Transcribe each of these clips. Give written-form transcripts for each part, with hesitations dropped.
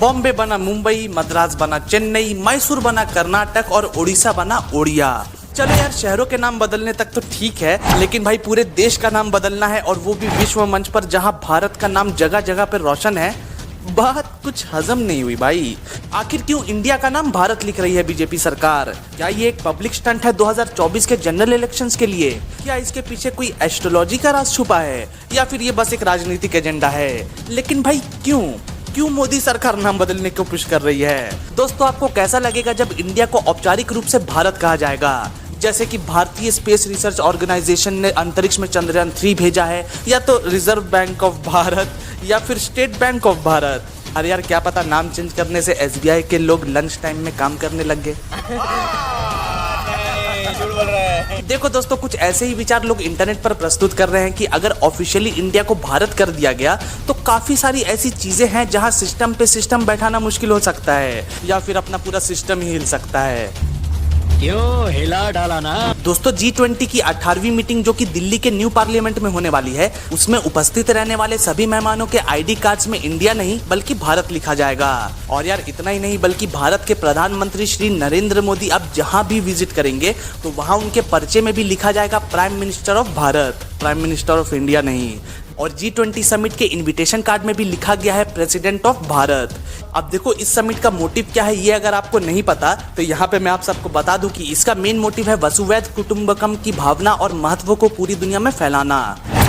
बॉम्बे बना मुंबई, मद्रास बना चेन्नई, मैसूर बना कर्नाटक और उड़ीसा बना ओडिया। चलो यार, शहरों के नाम बदलने तक तो ठीक है, लेकिन भाई पूरे देश का नाम बदलना है और वो भी विश्व मंच पर जहां भारत का नाम जगह जगह पर रोशन है, बात कुछ हजम नहीं हुई भाई। आखिर क्यों इंडिया का नाम भारत लिख रही है बीजेपी सरकार? क्या ये एक पब्लिक स्टंट है 2024 के जनरल इलेक्शंस के लिए? क्या इसके पीछे कोई एस्ट्रोलॉजी का राज छुपा है, या फिर ये बस एक राजनीतिक एजेंडा है? लेकिन भाई क्यों मोदी सरकार नाम बदलने को पुश कर रही है? दोस्तों, आपको कैसा लगेगा जब इंडिया को औपचारिक रूप से भारत कहा जाएगा? जैसे कि भारतीय स्पेस रिसर्च ऑर्गेनाइजेशन ने अंतरिक्ष में चंद्रयान 3 भेजा है, या तो रिजर्व बैंक ऑफ भारत, या फिर स्टेट बैंक ऑफ भारत। अरे यार, क्या पता नाम चेंज करने से एसबीआई के लोग लंच टाइम में काम करने लग गए। देखो दोस्तों, कुछ ऐसे ही विचार लोग इंटरनेट पर प्रस्तुत कर रहे हैं कि अगर ऑफिशियली इंडिया को भारत कर दिया गया तो काफी सारी ऐसी चीजें हैं जहां सिस्टम पे सिस्टम बैठाना मुश्किल हो सकता है, या फिर अपना पूरा सिस्टम ही हिल सकता है। क्यों हिला डाला ना? दोस्तों, G20 की 18वीं मीटिंग जो कि दिल्ली के न्यू पार्लियामेंट में होने वाली है, उसमें उपस्थित रहने वाले सभी मेहमानों के आईडी कार्ड्स में इंडिया नहीं बल्कि भारत लिखा जाएगा। और यार, इतना ही नहीं बल्कि भारत के प्रधानमंत्री श्री नरेंद्र मोदी अब जहां भी विजिट करेंगे तो वहां उनके पर्चे में भी लिखा जाएगा prime minister of Bharat, prime minister of India नहीं। और G20 समिट के इनविटेशन कार्ड में भी लिखा गया है प्रेसिडेंट ऑफ भारत। अब देखो, इस समिट का मोटिव क्या है ये अगर आपको नहीं पता तो यहाँ पे मैं आप सबको बता दूं कि इसका मेन मोटिव है वसुवैध कुटुंबकम की भावना और महत्व को पूरी दुनिया में फैलाना।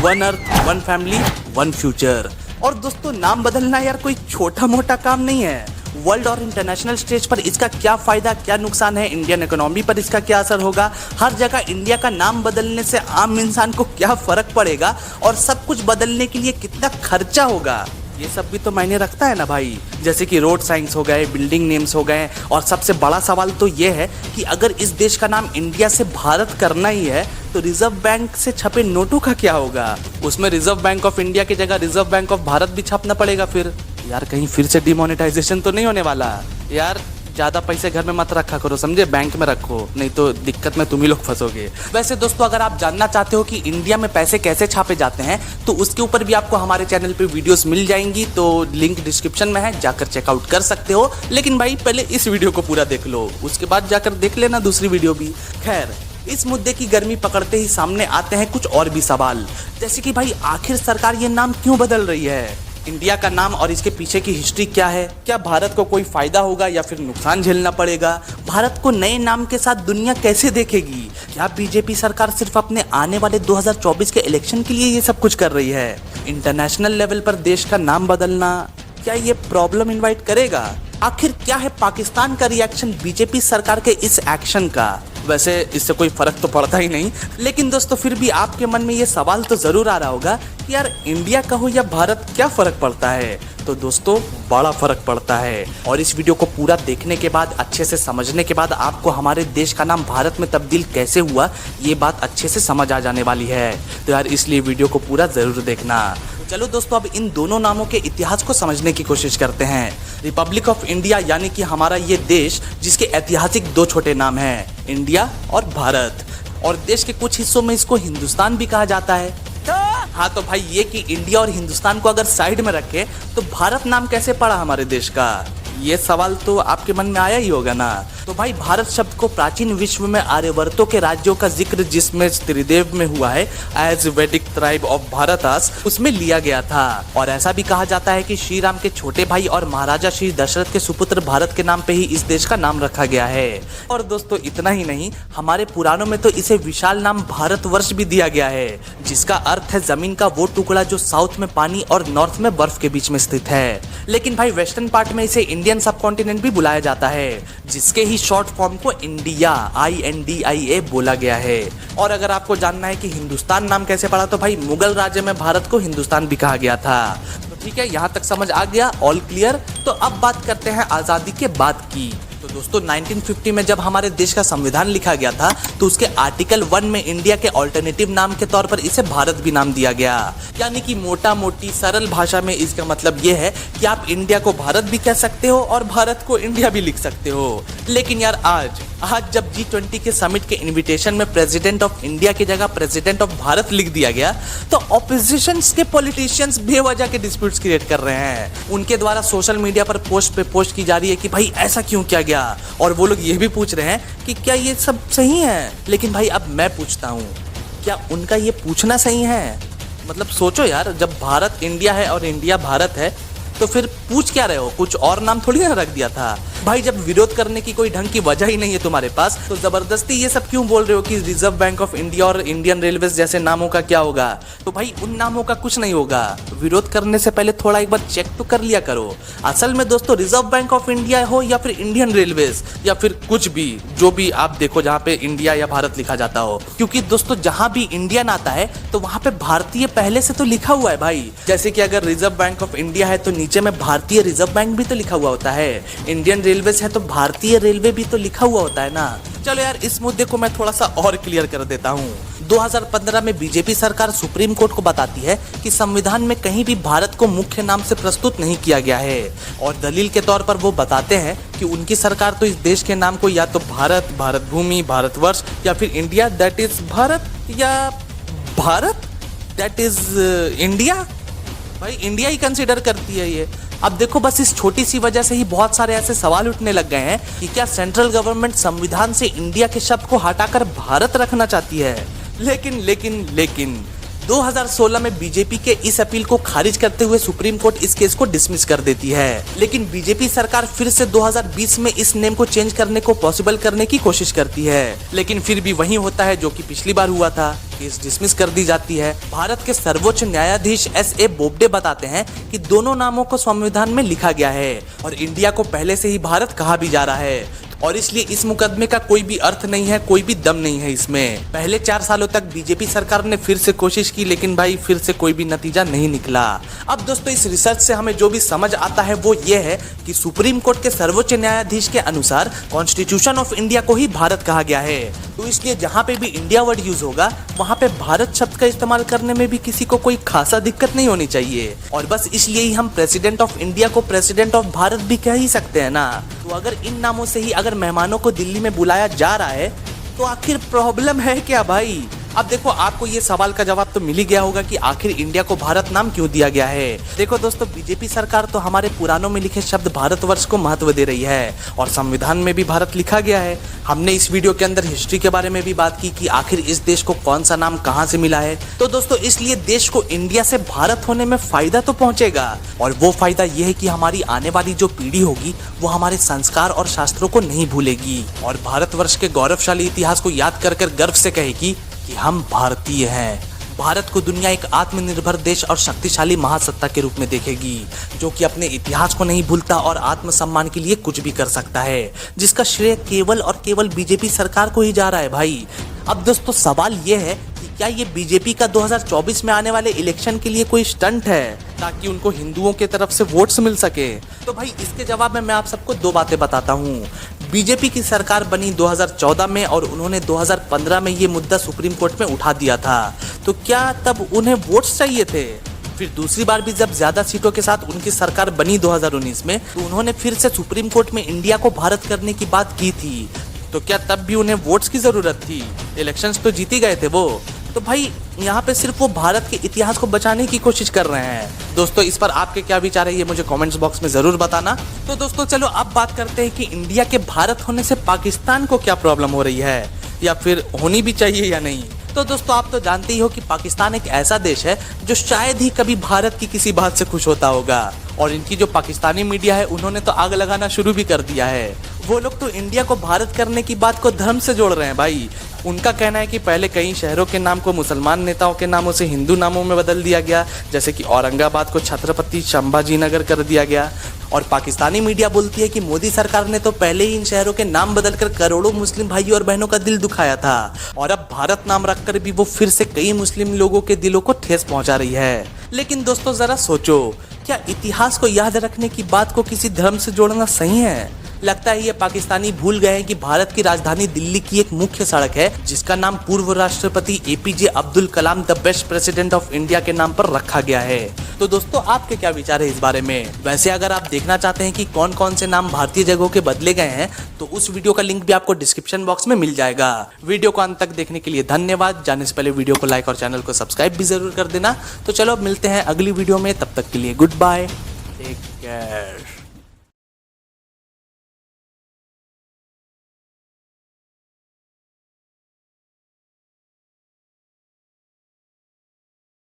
One earth, one family, one future. और दोस्तों, नाम बदलना यार कोई छोटा मोटा काम नहीं है। वर्ल्ड और इंटरनेशनल स्टेज पर इसका क्या फायदा, क्या नुकसान है, इंडियन इकोनॉमी पर इसका क्या असर होगा, हर जगह इंडिया का नाम बदलने से आम इंसान को क्या फर्क पड़ेगा, और सब कुछ बदलने के लिए कितना खर्चा होगा, ये सब भी तो मायने रखता है ना भाई। जैसे कि रोड साइंस हो गए, बिल्डिंग नेम्स हो गए, और सबसे बड़ा सवाल तो ये है कि अगर इस देश का नाम इंडिया से भारत करना ही है तो रिजर्व बैंक से छपे नोटों का क्या होगा? उसमें रिजर्व बैंक ऑफ इंडिया की जगह रिजर्व बैंक ऑफ भारत भी छापना पड़ेगा। फिर यार, कहीं फिर से डिमोनेटाइजेशन तो नहीं होने वाला? यार, ज्यादा पैसे घर में मत रखा करो, समझे? बैंक में रखो, नहीं तो दिक्कत में तुम ही लोग फंसोगे। वैसे दोस्तों, अगर आप जानना चाहते हो कि इंडिया में पैसे कैसे छापे जाते हैं तो उसके ऊपर भी आपको हमारे चैनल पे वीडियोस मिल जाएंगी, तो लिंक डिस्क्रिप्शन में है, जाकर चेकआउट कर सकते हो। लेकिन भाई, पहले इस वीडियो को पूरा देख लो, उसके बाद जाकर देख लेना दूसरी वीडियो भी। खैर, इस मुद्दे की गर्मी पकड़ते ही सामने आते हैं कुछ और भी सवाल, जैसे कि भाई आखिर सरकार ये नाम क्यों बदल रही है? इंडिया का नाम और इसके पीछे की हिस्ट्री क्या है? क्या भारत को कोई फायदा होगा या फिर नुकसान झेलना पड़ेगा? भारत को नए नाम के साथ दुनिया कैसे देखेगी? क्या बीजेपी सरकार सिर्फ अपने आने वाले 2024 के इलेक्शन के लिए ये सब कुछ कर रही है? इंटरनेशनल लेवल पर देश का नाम बदलना, क्या ये प्रॉब्लम इनवाइट करेगा? आखिर क्या है पाकिस्तान का रिएक्शन बीजेपी सरकार के इस एक्शन का? वैसे इससे कोई फर्क तो पड़ता ही नहीं, लेकिन दोस्तों फिर भी आपके मन में ये सवाल तो जरूर आ रहा होगा कि यार, इंडिया का हो या भारत, क्या फर्क पड़ता है? तो दोस्तों, बड़ा फर्क पड़ता है। और इस वीडियो को पूरा देखने के बाद, अच्छे से समझने के बाद आपको हमारे देश का नाम भारत में तब्दील कैसे हुआ ये बात अच्छे से समझ आ जाने वाली है। तो यार, इसलिए वीडियो को पूरा जरूर देखना। चलो दोस्तों, अब इन दोनों नामों के इतिहास को समझने की कोशिश करते हैं। रिपब्लिक ऑफ इंडिया यानी कि हमारा ये देश, जिसके ऐतिहासिक दो छोटे नाम हैं, इंडिया और भारत। और देश के कुछ हिस्सों में इसको हिंदुस्तान भी कहा जाता है। हाँ, तो भाई ये कि इंडिया और हिंदुस्तान को अगर साइड में रखे तो भारत नाम कैसे पड़ा हमारे देश का? ये सवाल तो आपके मन में आया ही होगा ना। तो भाई, भारत शब्द को प्राचीन विश्व में आर्यवर्तों के राज्यों का जिक्र जिसमें त्रिदेव में हुआ है, एज वैदिक ट्राइब ऑफ भारतास, उसमें लिया गया था। और ऐसा भी कहा जाता है कि श्री राम के छोटे भाई और महाराजा श्री दशरथ के सुपुत्र भारत के नाम पे ही इस देश का नाम रखा गया है। और दोस्तों, इतना ही नहीं, हमारे पुराणों में तो इसे विशाल नाम भारतवर्ष भी दिया गया है, जिसका अर्थ है जमीन का वो टुकड़ा जो साउथ में पानी और नॉर्थ में बर्फ के बीच में स्थित है। लेकिन भाई, वेस्टर्न पार्ट में इसे इंडियन सब कॉन्टिनेंट भी बुलाया जाता है, जिसके ही शॉर्ट फॉर्म को इंडिया, INDIA बोला गया है। और अगर आपको जानना है कि हिंदुस्तान नाम कैसे पड़ा, तो भाई मुगल राज्य में भारत को हिंदुस्तान भी कहा गया था। तो ठीक है, यहाँ तक समझ आ गया, ऑल क्लियर। तो अब बात करते हैं आजादी के बाद की। तो दोस्तों 1950 में जब हमारे देश का संविधान लिखा गया था तो उसके आर्टिकल 1 में इंडिया के ऑल्टरनेटिव नाम के तौर पर इसे भारत भी नाम दिया गया। यानी कि मोटा मोटी सरल भाषा में इसका मतलब ये है कि आप इंडिया को भारत भी कह सकते हो और भारत को इंडिया भी लिख सकते हो। लेकिन यार आज जब G20 के समिट के इनविटेशन में प्रेसिडेंट ऑफ इंडिया की जगह प्रेसिडेंट ऑफ भारत लिख दिया गया तो ऑपोजिशन के पॉलिटिशियंस बेवजह के डिस्प्यूट्स क्रिएट कर रहे हैं। उनके द्वारा सोशल मीडिया पर पोस्ट पे पोस्ट की जा रही है कि भाई ऐसा क्यों किया गया, और वो लोग ये भी पूछ रहे हैं कि क्या ये सब सही है। लेकिन भाई अब मैं पूछता हूँ, क्या उनका ये पूछना सही है? मतलब सोचो यार, जब भारत इंडिया है और इंडिया भारत है तो फिर पूछ क्या रहे हो? कुछ और नाम थोड़ी ना रख दिया था भाई। जब विरोध करने की कोई ढंग की वजह ही नहीं है तुम्हारे पास तो जबरदस्ती ये सब क्यों बोल रहे हो कि रिजर्व बैंक ऑफ इंडिया और इंडियन रेलवेज जैसे नामों का क्या होगा? तो भाई उन नामों का कुछ नहीं होगा। विरोध करने से पहले थोड़ा एक बार चेक तो कर लिया करो। असल में दोस्तों रिजर्व बैंक ऑफ इंडिया हो या फिर इंडियन रेलवेज या फिर कुछ भी, जो भी आप देखो जहाँ पे इंडिया या भारत लिखा जाता हो, क्योंकि दोस्तों जहाँ भी इंडियन आता है तो वहाँ पे भारतीय पहले से तो लिखा हुआ है भाई। जैसे कि अगर रिजर्व बैंक ऑफ इंडिया है तो नीचे में भारतीय रिजर्व बैंक भी तो लिखा हुआ होता है। इंडियन रेलवेज है तो भारतीय रेलवे भी तो लिखा हुआ होता है ना। चलो यार इस मुद्दे को मैं थोड़ा सा और क्लियर कर देता हूँ। 2015 में बीजेपी सरकार सुप्रीम कोर्ट को बताती है कि संविधान में कहीं भी भारत को मुख्य नाम से प्रस्तुत नहीं किया गया है, और दलील के तौर पर वो बताते हैं कि उनकी सरकार तो इस देश के नाम को या तो भारत, भारत भूमि, भारतवर्ष या फिर इंडिया दैट इज भारत या भारत दैट इज इंडिया, भाई इंडिया ही कंसिडर करती है ये। अब देखो बस इस छोटी सी वजह से ही बहुत सारे ऐसे सवाल उठने लग गए हैं कि क्या सेंट्रल गवर्नमेंट संविधान से इंडिया के शब्द को हटाकर भारत रखना चाहती है। लेकिन 2016 में बीजेपी के इस अपील को खारिज करते हुए सुप्रीम कोर्ट इस केस को डिसमिस कर देती है। लेकिन बीजेपी सरकार फिर से 2020 में इस नेम को चेंज करने को पॉसिबल करने की कोशिश करती है, लेकिन फिर भी वही होता है जो कि पिछली बार हुआ था, केस डिसमिस कर दी जाती है। भारत के सर्वोच्च न्यायाधीश S.A. बोबडे बताते हैं कि दोनों नामों को संविधान में लिखा गया है और इंडिया को पहले से ही भारत कहा भी जा रहा है, और इसलिए इस मुकदमे का कोई भी अर्थ नहीं है, कोई भी दम नहीं है इसमें। पहले 4 सालों तक बीजेपी सरकार ने फिर से कोशिश की, लेकिन भाई फिर से कोई भी नतीजा नहीं निकला। अब दोस्तों इस रिसर्च से हमें जो भी समझ आता है वो ये है कि सुप्रीम कोर्ट के सर्वोच्च न्यायाधीश के अनुसार कॉन्स्टिट्यूशन ऑफ इंडिया को ही भारत कहा गया है, तो इसलिए जहाँ पे भी इंडिया वर्ड यूज होगा वहाँ पे भारत शब्द का इस्तेमाल करने में भी किसी को कोई खासा दिक्कत नहीं होनी चाहिए। और बस इसलिए ही हम प्रेसिडेंट ऑफ इंडिया को प्रेसिडेंट ऑफ भारत भी कह ही सकते हैं ना। तो अगर इन नामों से ही अगर मेहमानों को दिल्ली में बुलाया जा रहा है तो आखिर प्रॉब्लम है क्या भाई? अब देखो आपको ये सवाल का जवाब तो मिल ही गया होगा कि आखिर इंडिया को भारत नाम क्यों दिया गया है। देखो दोस्तों बीजेपी सरकार तो हमारे पुराणों में लिखे शब्द भारतवर्ष को महत्व दे रही है और संविधान में भी भारत लिखा गया है। हमने इस वीडियो के अंदर हिस्ट्री के बारे में भी बात की कि आखिर इस देश को कौन सा नाम कहाँ से मिला है। तो दोस्तों इसलिए देश को इंडिया से भारत होने में फायदा तो पहुंचेगा, और वो फायदा ये है कि हमारी आने वाली जो पीढ़ी होगी वो हमारे संस्कार और शास्त्रों को नहीं भूलेगी और भारतवर्ष के गौरवशाली इतिहास को याद कर गर्व से कहेगी कि हम भारतीय हैं। भारत को दुनिया एक आत्मनिर्भर देश और शक्तिशाली महासत्ता के रूप में देखेगी, जो कि अपने इतिहास को नहीं भूलता और आत्मसम्मान के लिए कुछ भी कर सकता है, जिसका श्रेय केवल और केवल बीजेपी सरकार को ही जा रहा है भाई। अब दोस्तों सवाल ये है कि क्या ये बीजेपी का 2024 में आने वाले इलेक्शन के लिए कोई स्टंट है ताकि उनको हिंदुओं के तरफ से वोट्स मिल सके? तो भाई इसके जवाब में मैं आप सबको 2 बातें बताता हूँ। बीजेपी की सरकार बनी 2014 में और उन्होंने 2015 में ये मुद्दा सुप्रीम कोर्ट में उठा दिया था, तो क्या तब उन्हें वोट्स चाहिए थे? फिर दूसरी बार भी जब ज्यादा सीटों के साथ उनकी सरकार बनी 2019 में, तो उन्होंने फिर से सुप्रीम कोर्ट में इंडिया को भारत करने की बात की थी, तो क्या तब भी उन्हें वोट्स की जरूरत थी? इलेक्शंस तो जीती गए थे वो। तो भाई यहाँ पे सिर्फ वो भारत के इतिहास को बचाने की कोशिश कर रहे हैं। दोस्तों इस पर आपके क्या विचार है ये मुझे कमेंट्स बॉक्स में जरूर बताना। तो दोस्तों चलो अब बात करते हैं कि इंडिया के भारत होने से पाकिस्तान को क्या प्रॉब्लम हो रही है, या फिर होनी भी चाहिए या नहीं। तो दोस्तों आप तो जानते ही हो कि पाकिस्तान एक ऐसा देश है जो शायद ही कभी भारत की किसी बात से खुश होता होगा, और इनकी जो पाकिस्तानी मीडिया है उन्होंने तो आग लगाना शुरू भी कर दिया है। वो लोग तो इंडिया को भारत करने की बात को धर्म से जोड़ रहे हैं भाई। उनका कहना है कि पहले कई शहरों के नाम को मुसलमान नेताओं के नामों से हिंदू नामों में बदल दिया गया, जैसे कि औरंगाबाद को छत्रपति संभाजी नगर कर दिया गया, और पाकिस्तानी मीडिया बोलती है कि मोदी सरकार ने तो पहले ही इन शहरों के नाम बदलकर करोड़ों मुस्लिम भाइयों और बहनों का दिल दुखाया था, और अब भारत नाम रखकर भी वो फिर से कई मुस्लिम लोगों के दिलों को ठेस पहुंचा रही है। लेकिन दोस्तों जरा सोचो, क्या इतिहास को याद रखने की बात को किसी धर्म से जोड़ना सही है? लगता है ये पाकिस्तानी भूल गए हैं कि भारत की राजधानी दिल्ली की एक मुख्य सड़क है जिसका नाम पूर्व राष्ट्रपति APJ Abdul Kalam the best president of India के नाम पर रखा गया है। तो दोस्तों आपके क्या विचार है इस बारे में? वैसे अगर आप देखना चाहते हैं कि कौन कौन से नाम भारतीय जगहों के बदले गए हैं तो उस वीडियो का लिंक भी आपको डिस्क्रिप्शन बॉक्स में मिल जाएगा। वीडियो को अंत तक देखने के लिए धन्यवाद। जाने से पहले वीडियो को लाइक और चैनल को सब्सक्राइब भी जरूर कर देना। तो चलो अब मिलते हैं अगली वीडियो में, तब तक के लिए गुड बाय, टेक केयर।